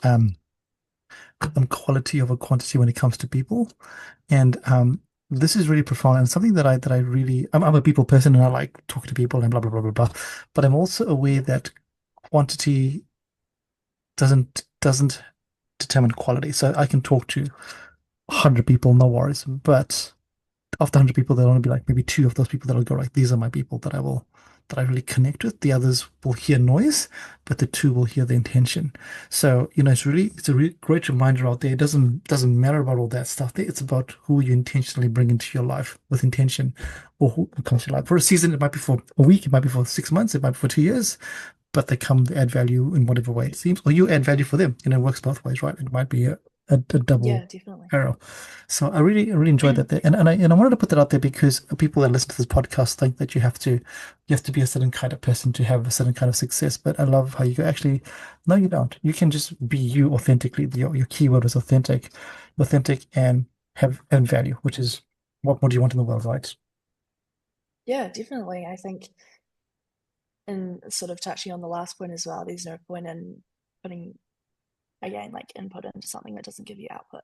quality over quantity when it comes to people. And this is really profound and something that I really I'm a people person and I like talking to people and blah blah blah blah blah. But I'm also aware that quantity doesn't determine quality. So I can talk to 100 people, no worries. But after 100 people, there'll only be like maybe two of those people that'll go, like, these are my people that I really connect with. The others will hear noise, but the two will hear the intention. So, it's a really great reminder out there. It doesn't matter about all that stuff there. It's about who you intentionally bring into your life with intention, or who comes to your life. For a season, it might be for a week, it might be for 6 months, it might be for 2 years, but they add value in whatever way it seems, or you add value for them. It works both ways, right? It might be a double Yeah, definitely. arrow. So I really enjoyed that there. And I wanted to put that out there because people that listen to this podcast think that you have to be a certain kind of person to have a certain kind of success. But I love how you go, actually, no, you don't. You can just be you authentically. Your keyword is authentic and have and value, which is what more do you want in the world, right? Yeah, definitely. I think, and sort of touching on the last point as well, there's no point in putting, again, like input into something that doesn't give you output.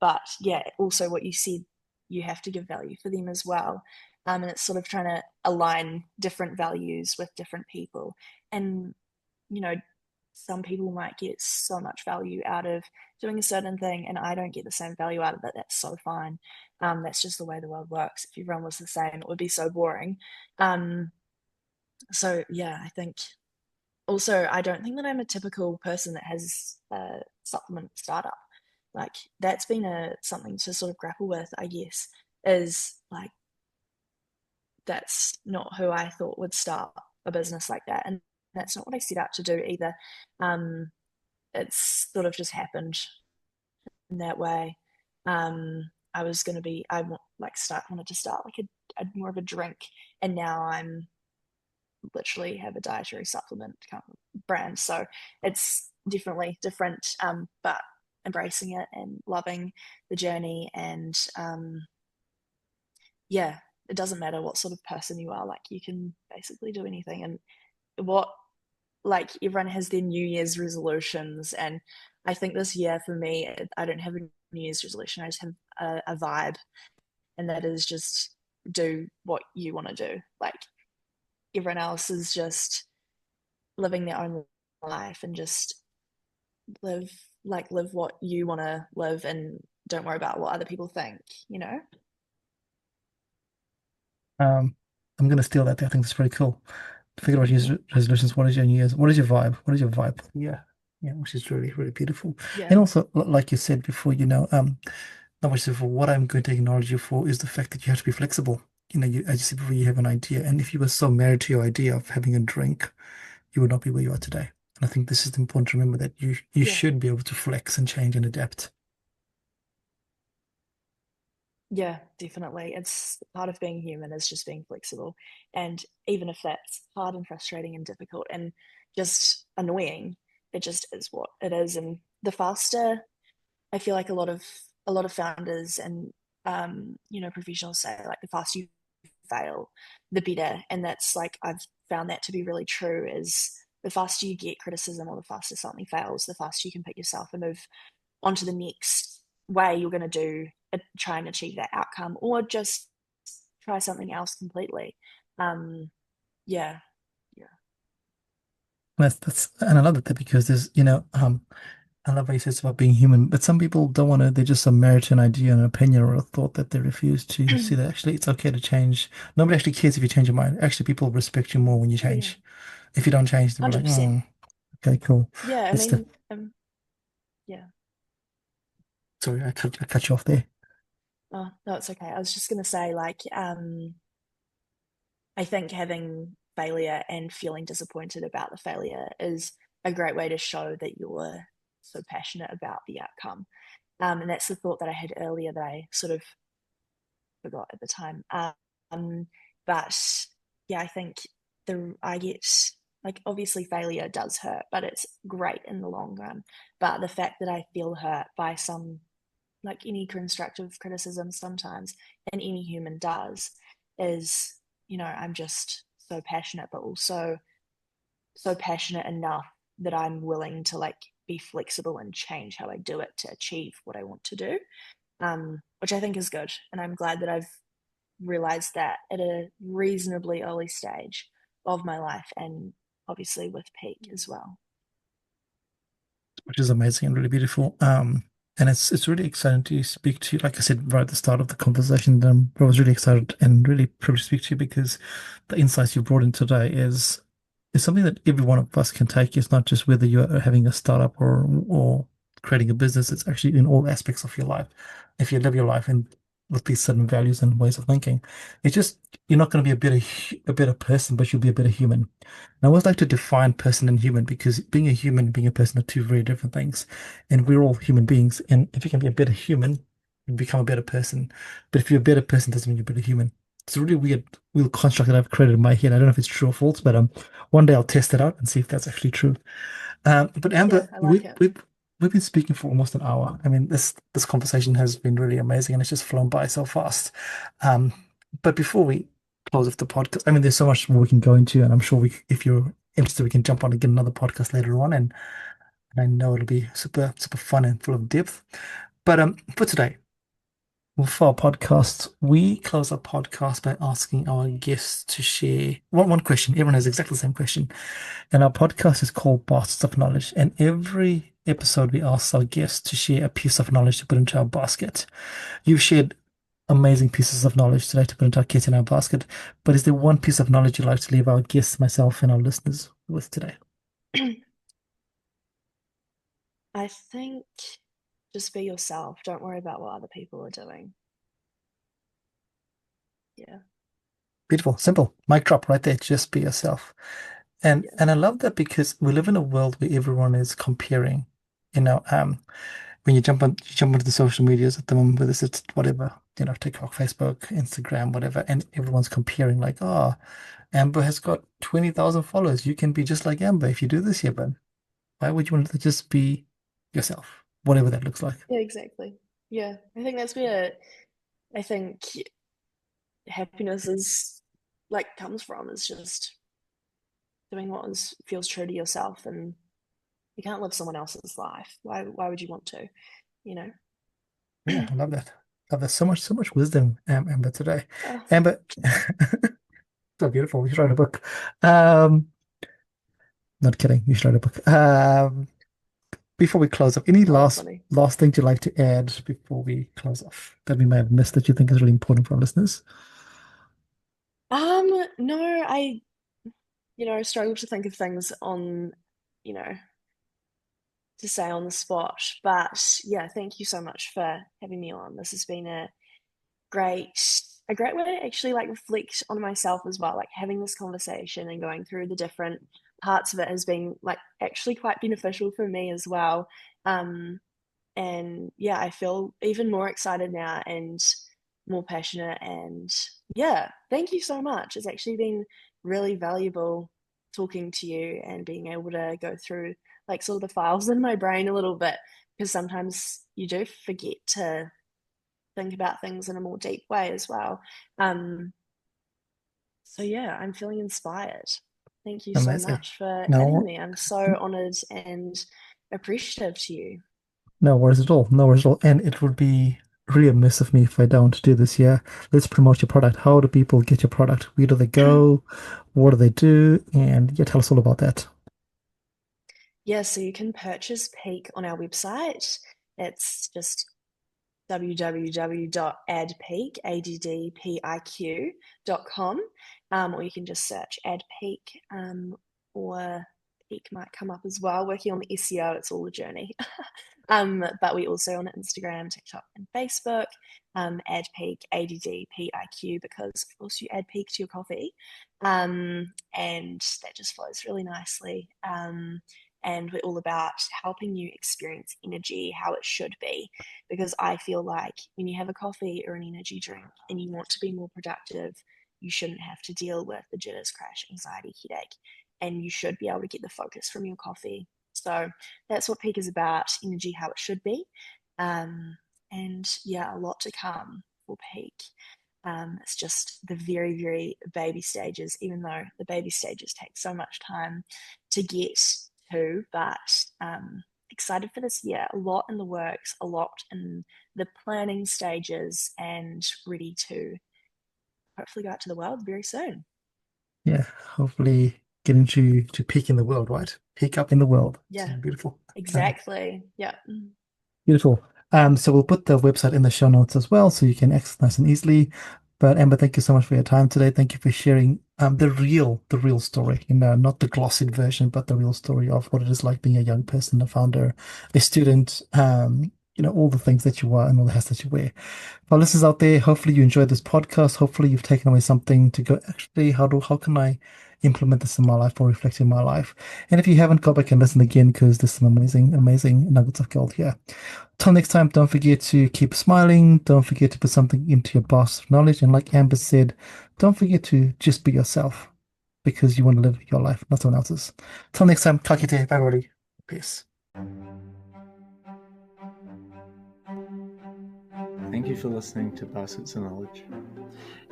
But yeah, also what you said, you have to give value for them as well. And it's sort of trying to align different values with different people. And, you know, some people might get so much value out of doing a certain thing, and I don't get the same value out of it. That's so fine. That's just the way the world works. If everyone was the same, it would be so boring. Um, so yeah, I think also, I don't think that I'm a typical person that has a supplement startup. Like that's been a something to sort of grapple with, I guess, is like that's not who I thought would start a business like that. And that's not what I set out to do either. Um, it's sort of just happened in that way. I was gonna be I want like start wanted to start like a more of a drink, and now I'm literally have a dietary supplement kind of brand. So it's definitely different, but embracing it and loving the journey. And yeah, it doesn't matter what sort of person you are. Like you can basically do anything. And what like everyone has their New Year's resolutions, and I think this year for me, I don't have a New Year's resolution. I just have a vibe, and that is just do what you want to do. Like everyone else is just living their own life and just live live what you want to live and don't worry about what other people think. Um, I'm gonna steal that there. I think that's pretty cool. Figure out your resolutions. What is your New Year's? What is your vibe? What is your vibe? Yeah, yeah, which is really, really beautiful. And Yeah, also, like you said before, not much for what I'm going to acknowledge you for is the fact that you have to be flexible. As you said before, you have an idea, and if you were so married to your idea of having a drink, you would not be where you are today. And I think this is important to remember, that you yeah, should be able to flex and change and adapt. yeah, definitely. It's part of being human is just being flexible, and even if that's hard and frustrating and difficult and just annoying, it just is what it is. And the faster, I feel like a lot of founders and professionals say, like, the faster you fail, the better. And that's like I've found that to be really true, is the faster you get criticism or the faster something fails, the faster you can pick yourself and move on to the next way you're going to try and achieve that outcome, or just try something else completely. um yeah, yeah, That's and I love that because there's I love how you said it's about being human, but some people don't want to. They just married to an idea, an opinion, or a thought that they refuse to see that actually it's okay to change. Nobody actually cares if you change your mind. Actually, people respect you more when you Oh yeah, change. If you don't change, they'll be like, 100%. okay, cool. Yeah, I It's the mean, yeah. sorry, I cut you off there. Oh, no, it's okay. I was just gonna say, like, I think having failure and feeling disappointed about the failure is a great way to show that you're so passionate about the outcome. And that's the thought that I had earlier that I sort of forgot at the time. But yeah, I think I get like obviously failure does hurt, but it's great in the long run. But the fact that I feel hurt by some like any constructive criticism sometimes, and any human does, is I'm just so passionate, but also so passionate enough that I'm willing to like be flexible and change how I do it to achieve what I want to do, which I think is good. And I'm glad that I've realized that at a reasonably early stage of my life, and obviously with Peak as well. Which is amazing and really beautiful. And it's really exciting to speak to you. Like I said right at the start of the conversation, I was really excited and really privileged to speak to you because the insights you brought in today is something that every one of us can take. It's not just whether you're having a startup or creating a business. It's actually in all aspects of your life. If you live your life in with these certain values and ways of thinking, it's just you're not going to be a better person, but you'll be a better human. I always like to define person and human because being a human and being a person are two very different things. And we're all human beings. And if you can be a better human, you become a better person. But if you're a better person, doesn't mean you're a better human. It's a really weird little construct that I've created in my head. I don't know if it's true or false, but one day I'll test it out and see if that's actually true. But Yeah, Amber, I like it. we've been speaking for almost an hour. I mean, this conversation has been really amazing, and it's just flown by so fast. Um, but before we close off the podcast, I mean, there's so much more we can go into, and I'm sure if you're interested, we can jump on and get another podcast later on, and I know it'll be super fun and full of depth. But for today, for our podcast, we close our podcast by asking our guests to share one question. Everyone has exactly the same question. And our podcast is called Baskets of Knowledge. And every episode, we ask our guests to share a piece of knowledge to put into our basket. You've shared amazing pieces of knowledge today to put into our kit in our basket. But is there one piece of knowledge you'd like to leave our guests, myself, and our listeners with today? I think just be yourself. Don't worry about what other people are doing. Yeah. Beautiful, simple. Mic drop right there. Just be yourself. Yeah. And I love that because we live in a world where everyone is comparing. You know, when you jump into the social medias at the moment, whether it's whatever, TikTok, Facebook, Instagram, whatever, and everyone's comparing like, oh, Amber has got 20,000 followers. You can be just like Amber if you do this here, but why would you want to just be yourself, whatever that looks like? Yeah, exactly. Yeah. I think that's where I think happiness is like comes from is just doing what feels true to yourself, and you can't live someone else's life. Why would you want to, you know? Yeah, I love that. Love that. So much wisdom, Amber, today. Oh, Amber, so beautiful. You should write a book. Um, Not kidding. You should write a book. Before we close up, any oh, that's funny. last thing you'd like to add before we close off that we may have missed that you think is really important for our listeners? No, struggle to think of things on, you know, to say on the spot. But yeah, thank you so much for having me on. This has been great a great way to actually like reflect on myself as well. Like having this conversation and going through the different parts of it has been like actually quite beneficial for me as well. Um, and yeah, I feel even more excited now and more passionate. And yeah, thank you so much. It's actually been really valuable talking to you and being able to go through like sort of the files in my brain a little bit, because sometimes you do forget to think about things in a more deep way as well. Um, so yeah, I'm feeling inspired. Thank you so Amazing. much for having No, me. I'm so honored and appreciative to you. no worries at all. No worries at all. And it would be really amiss of me if I don't do this here. Let's promote your product. How do people get your product? Where do they go? What do they do? And yeah, tell us all about that. Yeah, so you can purchase Peak on our website. It's just www.adpeak.com, or you can just search Ad Peak, or Peak might come up as well. Working on the SEO, it's all a journey. But we also on Instagram, TikTok, and Facebook, Ad Peak, ADDPIQ, because of course you add Peak to your coffee, and that just flows really nicely. And we're all about helping you experience energy how it should be, because I feel like when you have a coffee or an energy drink and you want to be more productive, you shouldn't have to deal with the jitters, crash, anxiety, headache, and you should be able to get the focus from your coffee. So that's what Peak is about, energy how it should be. And yeah, a lot to come for Peak. It's just the very, very baby stages, even though the baby stages take so much time to get to, but excited for this year. A lot in the works, a lot in the planning stages, and ready to hopefully go out to the world very soon. Yeah, hopefully getting to peak in the world, right? Peak up in the world. So Yeah, beautiful. exactly. Yeah. Beautiful. So we'll put the website in the show notes as well, so you can access nice and easily. But Amber, thank you so much for your time today. Thank you for sharing the real story, not the glossied version, but the real story of what it is like being a young person, a founder, a student, all the things that you are and all the hats that you wear. For our listeners out there, hopefully you enjoyed this podcast. Hopefully you've taken away something to go, actually, how can I implement this in my life or reflect in my life? And if you haven't, go back and listen again because there's some amazing, amazing nuggets of gold here. Till next time, don't forget to keep smiling. Don't forget to put something into your box of knowledge. And like Amber said, don't forget to just be yourself because you want to live your life, not someone else's. Till next time, ka kite, bye everybody. Peace. Thank you for listening to Baskets of Knowledge.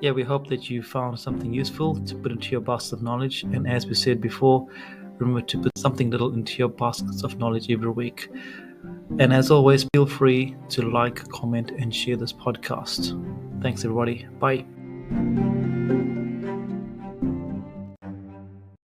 Yeah, we hope that you found something useful to put into your basket of knowledge. And as we said before, remember to put something little into your baskets of knowledge every week. And as always, feel free to like, comment, and share this podcast. Thanks, everybody. Bye.